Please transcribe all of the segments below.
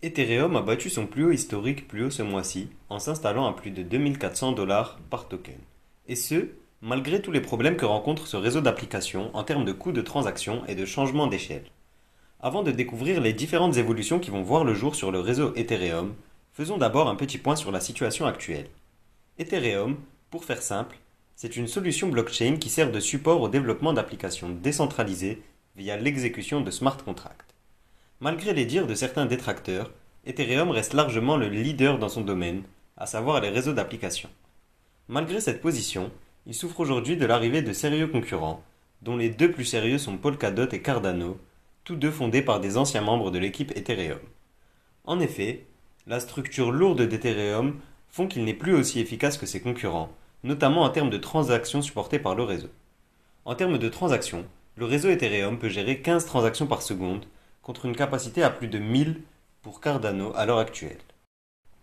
Ethereum a battu son plus haut historique plus haut ce mois-ci en s'installant à plus de 2400 $ par token. Et ce, malgré tous les problèmes que rencontre ce réseau d'applications en termes de coûts de transaction et de changement d'échelle. Avant de découvrir les différentes évolutions qui vont voir le jour sur le réseau Ethereum, faisons d'abord un petit point sur la situation actuelle. Ethereum, pour faire simple, c'est une solution blockchain qui sert de support au développement d'applications décentralisées via l'exécution de smart contracts. Malgré les dires de certains détracteurs, Ethereum reste largement le leader dans son domaine, à savoir les réseaux d'applications. Malgré cette position, il souffre aujourd'hui de l'arrivée de sérieux concurrents, dont les deux plus sérieux sont Polkadot et Cardano, tous deux fondés par des anciens membres de l'équipe Ethereum. En effet, la structure lourde d'Ethereum font qu'il n'est plus aussi efficace que ses concurrents, notamment en termes de transactions supportées par le réseau. En termes de transactions, le réseau Ethereum peut gérer 15 transactions par seconde, contre une capacité à plus de 1000 pour Cardano à l'heure actuelle.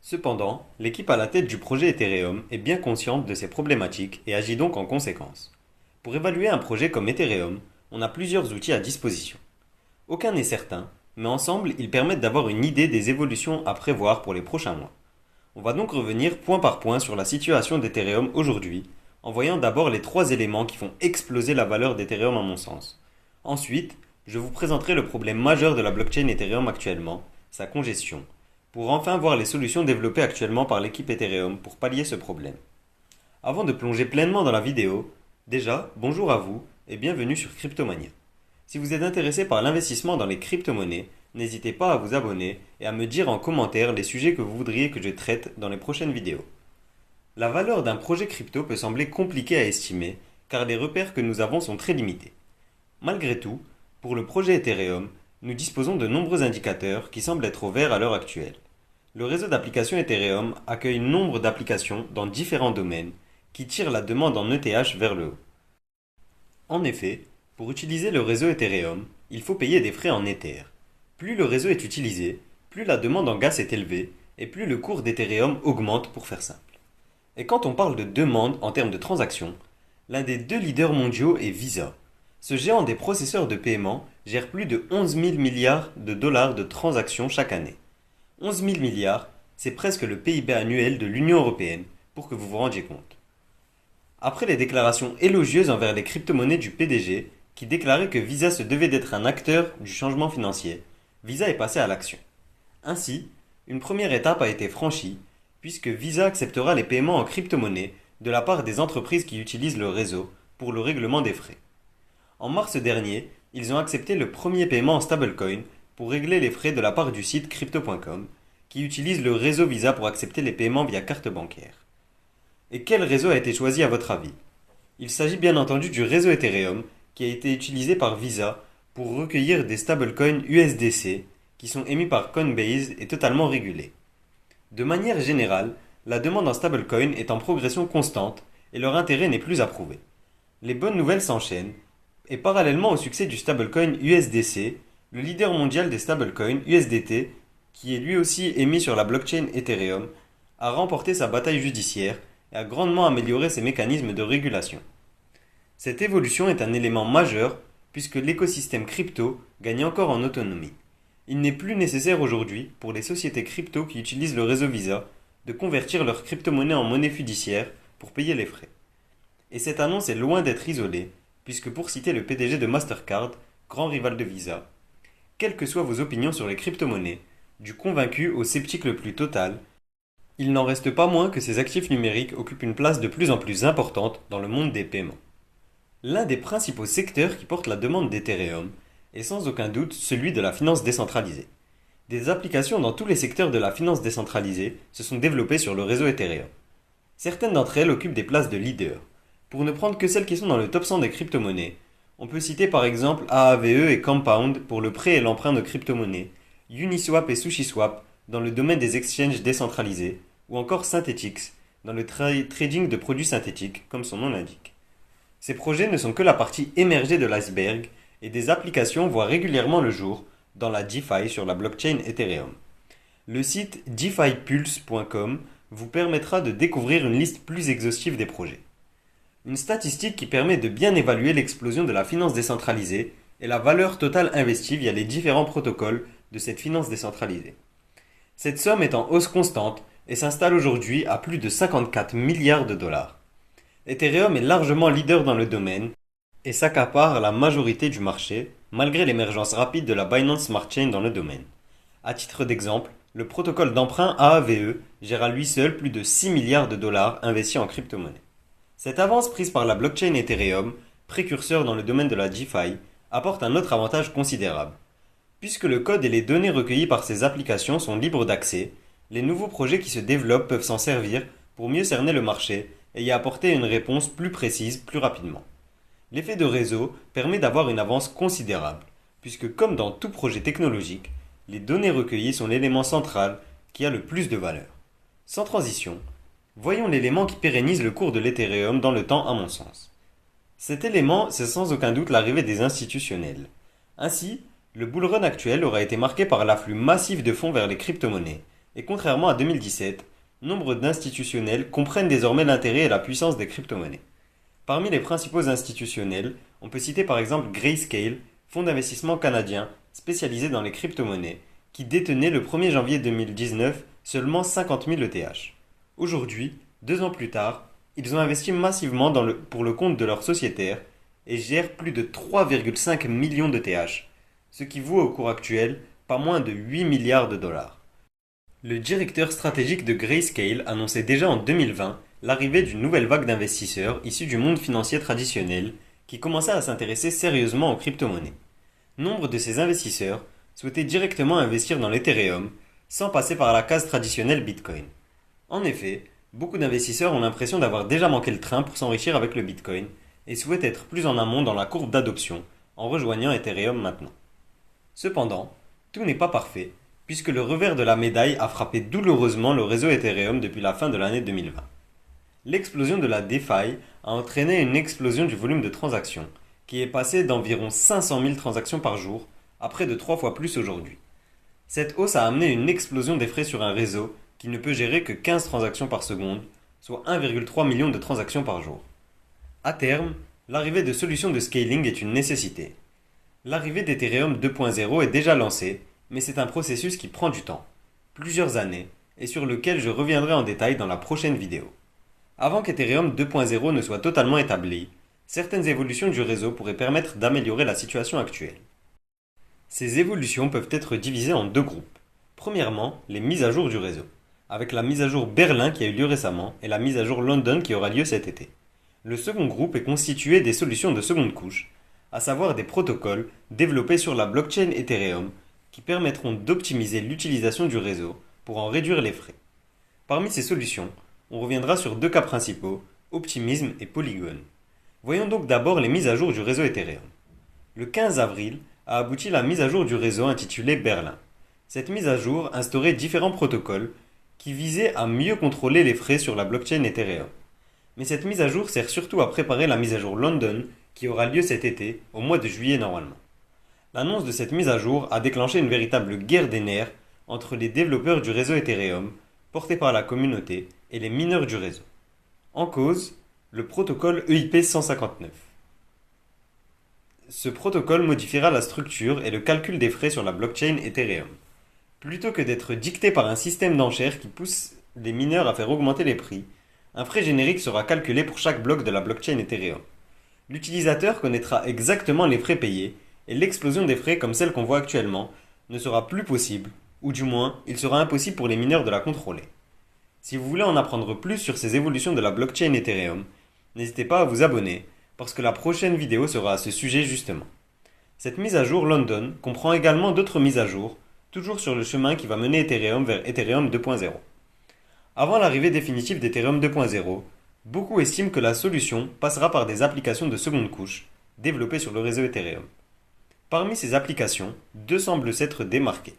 Cependant, l'équipe à la tête du projet Ethereum est bien consciente de ces problématiques et agit donc en conséquence. Pour évaluer un projet comme Ethereum, on a plusieurs outils à disposition. Aucun n'est certain, mais ensemble, ils permettent d'avoir une idée des évolutions à prévoir pour les prochains mois. On va donc revenir point par point sur la situation d'Ethereum aujourd'hui, en voyant d'abord les trois éléments qui font exploser la valeur d'Ethereum à mon sens. Ensuite, je vous présenterai le problème majeur de la blockchain Ethereum actuellement, sa congestion, pour enfin voir les solutions développées actuellement par l'équipe Ethereum pour pallier ce problème. Avant de plonger pleinement dans la vidéo, déjà, bonjour à vous et bienvenue sur Cryptomania. Si vous êtes intéressé par l'investissement dans les crypto-monnaies, n'hésitez pas à vous abonner et à me dire en commentaire les sujets que vous voudriez que je traite dans les prochaines vidéos. La valeur d'un projet crypto peut sembler compliquée à estimer car les repères que nous avons sont très limités. Malgré tout, pour le projet Ethereum, nous disposons de nombreux indicateurs qui semblent être au vert à l'heure actuelle. Le réseau d'applications Ethereum accueille nombre d'applications dans différents domaines qui tirent la demande en ETH vers le haut. En effet, pour utiliser le réseau Ethereum, il faut payer des frais en Ether. Plus le réseau est utilisé, plus la demande en gaz est élevée et plus le cours d'Ethereum augmente pour faire simple. Et quand on parle de demande en termes de transactions, l'un des deux leaders mondiaux est Visa. Ce géant des processeurs de paiement gère plus de 11 000 milliards de dollars de transactions chaque année. 11 000 milliards, c'est presque le PIB annuel de l'Union européenne, pour que vous vous rendiez compte. Après les déclarations élogieuses envers les crypto-monnaies du PDG, qui déclarait que Visa se devait d'être un acteur du changement financier, Visa est passé à l'action. Ainsi, une première étape a été franchie, puisque Visa acceptera les paiements en crypto-monnaie de la part des entreprises qui utilisent le réseau pour le règlement des frais. En mars dernier, ils ont accepté le premier paiement en stablecoin pour régler les frais de la part du site crypto.com, qui utilise le réseau Visa pour accepter les paiements via carte bancaire. Et quel réseau a été choisi à votre avis? Il s'agit bien entendu du réseau Ethereum, qui a été utilisé par Visa pour recueillir des stablecoins USDC qui sont émis par Coinbase et totalement régulés. De manière générale, la demande en stablecoin est en progression constante et leur intérêt n'est plus à prouver. Les bonnes nouvelles s'enchaînent et parallèlement au succès du stablecoin USDC, le leader mondial des stablecoins USDT, qui est lui aussi émis sur la blockchain Ethereum, a remporté sa bataille judiciaire et a grandement amélioré ses mécanismes de régulation. Cette évolution est un élément majeur puisque l'écosystème crypto gagne encore en autonomie. Il n'est plus nécessaire aujourd'hui pour les sociétés crypto qui utilisent le réseau Visa de convertir leur crypto-monnaie en monnaie fiduciaire pour payer les frais. Et cette annonce est loin d'être isolée, puisque pour citer le PDG de Mastercard, grand rival de Visa, quelles que soient vos opinions sur les crypto-monnaies, du convaincu au sceptique le plus total, il n'en reste pas moins que ces actifs numériques occupent une place de plus en plus importante dans le monde des paiements. L'un des principaux secteurs qui porte la demande d'Ethereum est sans aucun doute celui de la finance décentralisée. Des applications dans tous les secteurs de la finance décentralisée se sont développées sur le réseau Ethereum. Certaines d'entre elles occupent des places de leader. Pour ne prendre que celles qui sont dans le top 100 des crypto-monnaies, on peut citer par exemple Aave et Compound pour le prêt et l'emprunt de crypto-monnaies, Uniswap et SushiSwap dans le domaine des exchanges décentralisés, ou encore Synthetix dans le trading de produits synthétiques, comme son nom l'indique. Ces projets ne sont que la partie émergée de l'iceberg et des applications voient régulièrement le jour dans la DeFi sur la blockchain Ethereum. Le site defipulse.com vous permettra de découvrir une liste plus exhaustive des projets. Une statistique qui permet de bien évaluer l'explosion de la finance décentralisée et la valeur totale investie via les différents protocoles de cette finance décentralisée. Cette somme est en hausse constante et s'installe aujourd'hui à plus de 54 milliards de dollars. Ethereum est largement leader dans le domaine et s'accapare la majorité du marché malgré l'émergence rapide de la Binance Smart Chain dans le domaine. À titre d'exemple, le protocole d'emprunt AAVE gère à lui seul plus de 6 milliards de dollars investis en crypto-monnaie. Cette avance prise par la blockchain Ethereum, précurseur dans le domaine de la DeFi, apporte un autre avantage considérable. Puisque le code et les données recueillies par ces applications sont libres d'accès, les nouveaux projets qui se développent peuvent s'en servir pour mieux cerner le marché et y apporter une réponse plus précise plus rapidement. L'effet de réseau permet d'avoir une avance considérable, puisque comme dans tout projet technologique, les données recueillies sont l'élément central qui a le plus de valeur. Sans transition, voyons l'élément qui pérennise le cours de l'Ethereum dans le temps à mon sens. Cet élément, c'est sans aucun doute l'arrivée des institutionnels. Ainsi, le bull run actuel aura été marqué par l'afflux massif de fonds vers les crypto-monnaies, et contrairement à 2017, nombre d'institutionnels comprennent désormais l'intérêt et la puissance des crypto-monnaies. Parmi les principaux institutionnels, on peut citer par exemple Grayscale, fonds d'investissement canadien spécialisé dans les crypto-monnaies, qui détenait le 1er janvier 2019 seulement 50 000 ETH. Aujourd'hui, 2 ans plus tard, ils ont investi massivement pour le compte de leurs sociétaires et gèrent plus de 3,5 millions d'ETH, ce qui vaut au cours actuel pas moins de 8 milliards de dollars. Le directeur stratégique de Grayscale annonçait déjà en 2020 l'arrivée d'une nouvelle vague d'investisseurs issus du monde financier traditionnel qui commençaient à s'intéresser sérieusement aux crypto-monnaies. Nombre de ces investisseurs souhaitaient directement investir dans l'Ethereum sans passer par la case traditionnelle Bitcoin. En effet, beaucoup d'investisseurs ont l'impression d'avoir déjà manqué le train pour s'enrichir avec le Bitcoin et souhaitent être plus en amont dans la courbe d'adoption en rejoignant Ethereum maintenant. Cependant, tout n'est pas parfait puisque le revers de la médaille a frappé douloureusement le réseau Ethereum depuis la fin de l'année 2020. L'explosion de la DeFi a entraîné une explosion du volume de transactions, qui est passé d'environ 500 000 transactions par jour à près de 3 fois plus aujourd'hui. Cette hausse a amené une explosion des frais sur un réseau qui ne peut gérer que 15 transactions par seconde, soit 1,3 million de transactions par jour. À terme, l'arrivée de solutions de scaling est une nécessité. L'arrivée d'Ethereum 2.0 est déjà lancée, mais c'est un processus qui prend du temps, plusieurs années, et sur lequel je reviendrai en détail dans la prochaine vidéo. Avant qu'Ethereum 2.0 ne soit totalement établi, certaines évolutions du réseau pourraient permettre d'améliorer la situation actuelle. Ces évolutions peuvent être divisées en 2 groupes. Premièrement, les mises à jour du réseau, avec la mise à jour Berlin qui a eu lieu récemment et la mise à jour London qui aura lieu cet été. Le second groupe est constitué des solutions de seconde couche, à savoir des protocoles développés sur la blockchain Ethereum qui permettront d'optimiser l'utilisation du réseau pour en réduire les frais. Parmi ces solutions, on reviendra sur 2 cas principaux, Optimism et Polygon. Voyons donc d'abord les mises à jour du réseau Ethereum. Le 15 avril a abouti la mise à jour du réseau intitulée Berlin. Cette mise à jour instaurait différents protocoles qui visaient à mieux contrôler les frais sur la blockchain Ethereum. Mais cette mise à jour sert surtout à préparer la mise à jour London qui aura lieu cet été, au mois de juillet normalement. L'annonce de cette mise à jour a déclenché une véritable guerre des nerfs entre les développeurs du réseau Ethereum, portés par la communauté, et les mineurs du réseau. En cause, le protocole EIP 159. Ce protocole modifiera la structure et le calcul des frais sur la blockchain Ethereum. Plutôt que d'être dicté par un système d'enchères qui pousse les mineurs à faire augmenter les prix, un frais générique sera calculé pour chaque bloc de la blockchain Ethereum. L'utilisateur connaîtra exactement les frais payés et l'explosion des frais comme celle qu'on voit actuellement ne sera plus possible, ou du moins il sera impossible pour les mineurs de la contrôler. Si vous voulez en apprendre plus sur ces évolutions de la blockchain Ethereum, n'hésitez pas à vous abonner, parce que la prochaine vidéo sera à ce sujet justement. Cette mise à jour London comprend également d'autres mises à jour, toujours sur le chemin qui va mener Ethereum vers Ethereum 2.0. Avant l'arrivée définitive d'Ethereum 2.0, beaucoup estiment que la solution passera par des applications de seconde couche, développées sur le réseau Ethereum. Parmi ces applications, 2 semblent s'être démarquées.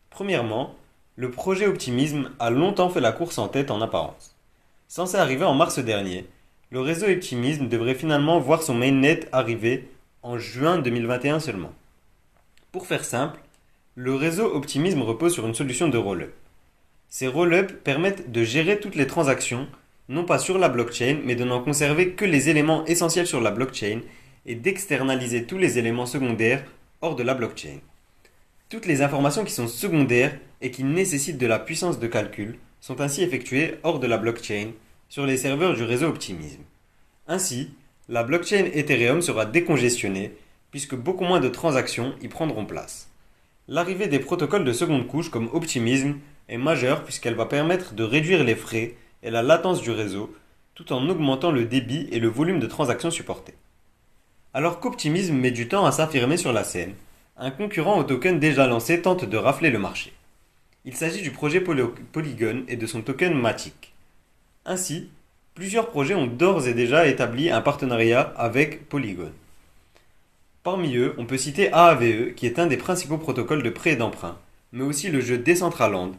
Premièrement, le projet Optimism a longtemps fait la course en tête en apparence. Censé arriver en mars dernier, le réseau Optimism devrait finalement voir son mainnet arriver en juin 2021 seulement. Pour faire simple, le réseau Optimism repose sur une solution de roll-up. Ces roll-up permettent de gérer toutes les transactions, non pas sur la blockchain, mais de n'en conserver que les éléments essentiels sur la blockchain et d'externaliser tous les éléments secondaires hors de la blockchain. Toutes les informations qui sont secondaires et qui nécessitent de la puissance de calcul sont ainsi effectuées hors de la blockchain sur les serveurs du réseau Optimism. Ainsi, la blockchain Ethereum sera décongestionnée puisque beaucoup moins de transactions y prendront place. L'arrivée des protocoles de seconde couche comme Optimism est majeure puisqu'elle va permettre de réduire les frais et la latence du réseau tout en augmentant le débit et le volume de transactions supportées. Alors qu'Optimism met du temps à s'affirmer sur la scène, un concurrent au token déjà lancé tente de rafler le marché. Il s'agit du projet Polygon et de son token Matic. Ainsi, plusieurs projets ont d'ores et déjà établi un partenariat avec Polygon. Parmi eux, on peut citer Aave, qui est un des principaux protocoles de prêt et d'emprunt, mais aussi le jeu Decentraland,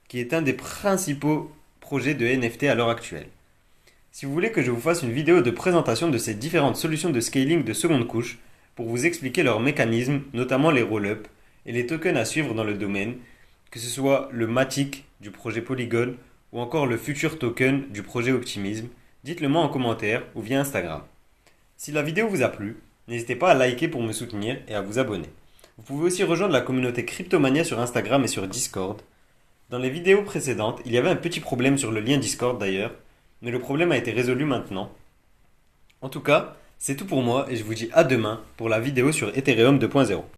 qui est un des principaux projets de NFT à l'heure actuelle. Si vous voulez que je vous fasse une vidéo de présentation de ces différentes solutions de scaling de seconde couche, pour vous expliquer leurs mécanismes, notamment les roll-up, et les tokens à suivre dans le domaine, que ce soit le Matic du projet Polygon, ou encore le futur token du projet Optimism, dites-le moi en commentaire ou via Instagram. Si la vidéo vous a plu, n'hésitez pas à liker pour me soutenir et à vous abonner. Vous pouvez aussi rejoindre la communauté Cryptomania sur Instagram et sur Discord. Dans les vidéos précédentes, il y avait un petit problème sur le lien Discord d'ailleurs, mais le problème a été résolu maintenant. En tout cas, c'est tout pour moi et je vous dis à demain pour la vidéo sur Ethereum 2.0.